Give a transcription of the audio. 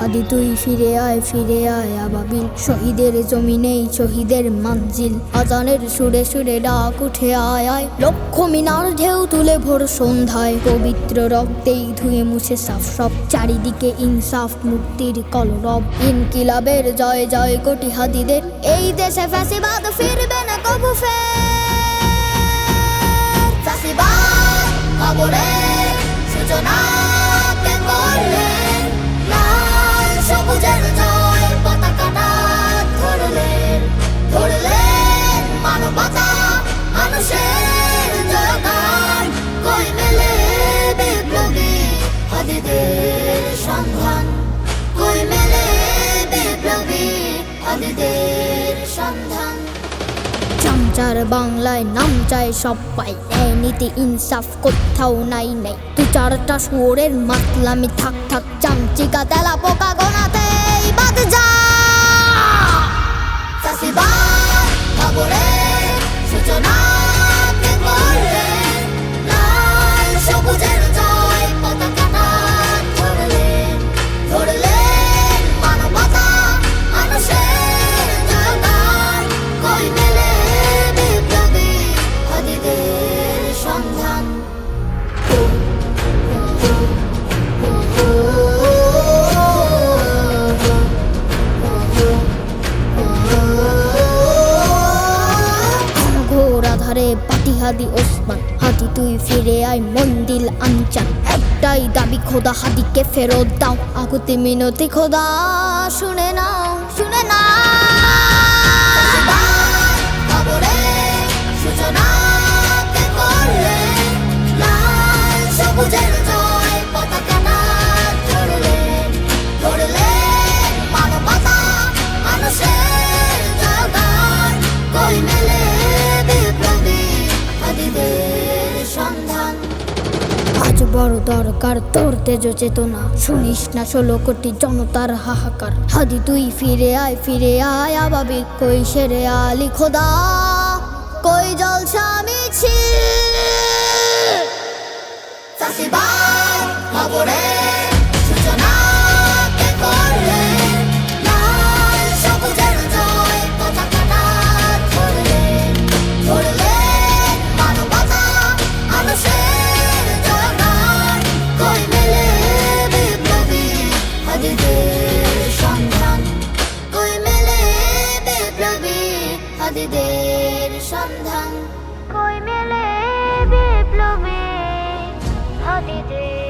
হাদি তুই ফিরে আয় আবাবিল, শহীদের জমিনেই শহীদের মঞ্জিল। আজানের সুরে সুরে ডাক উঠে আয় আয়, লক্ষ মিনার ঢেউ তুলে ভোর সন্ধ্যায়। পবিত্র রক্তেই ধুয়ে মুছে সাফ সব, চারিদিকে ইনসাফ মুক্তির কলরব। ইনকিলাবের জয় জয় কোটি হাদিদের, এই দেশে ফ্যাসিবাদ ফিরবে না কবু ফের। ফ্যাসিবাদ কবরের সূচনা কে করলেন, লাল সবুজের জয় পতাকাটা ধরলেন। ধরলেন মানবতা মানুষের জয়গান, কই মেলে বিপ্লবী হাদিদের সন্ধান। কই মেলে বিপ্লবী হাদিদের সন্ধান। চামচার বাংলায় নাম চায় সবাই, ন্যায় নীতি ইনসাফ কোথাও নাই নাই। দু চারটা শুয়োরের মাতলামি থাক থাক, চামচিকা তেলা পোকা গোনাতেই বাদ যা। ফ্যাসিবাদ কবরের সূচনা কে করলেন, লাল সবুজের জয় পতাকাটা ধরলেন। ধরলেন মানবতা মানুষের জয়গান, কই মেলে বিপ্লবী হাদিদের সন্ধান। ঘোর আধারে পাটি হাদি ওসমান, হাদি তুই ফিরে আয় মন্দিল আনচান। একটাই দাবি খোদা, হাদিকে ফেরত দাও। আকুতি মিনতি খোদা শুনে নাও, শুনে নাও। সূচনা কে করলেন, লাল সবুজের জয় পতাকাটা ধরলেন। ধরলেন মানবতা মানুষের জয়গান, কই মেলে বিপ্লবী হাদিদের সন্ধান। আজ বড় দরকার তোর তেজ চেতনা, শুনিস না 16 কোটি জনতার হাহাকার। হাদি তুই ফিরে আয় আবাবিক, কই শেরে আলী খোদা, কই জলসা মিছিল। ফ্যাসিবাদ কবরের সূচনা কে করলেন, লাল সবুজের জয় পতাকাটা ধরলেন। ধরলেন মানবতা মানুষের জয়গান, কই মেলে বিপ্লবী হাদিদের সন্ধান। কই মেলে বিপ্লবী হাদিদের সন্ধান। কই মেলে বিপ্লবী হাদিদের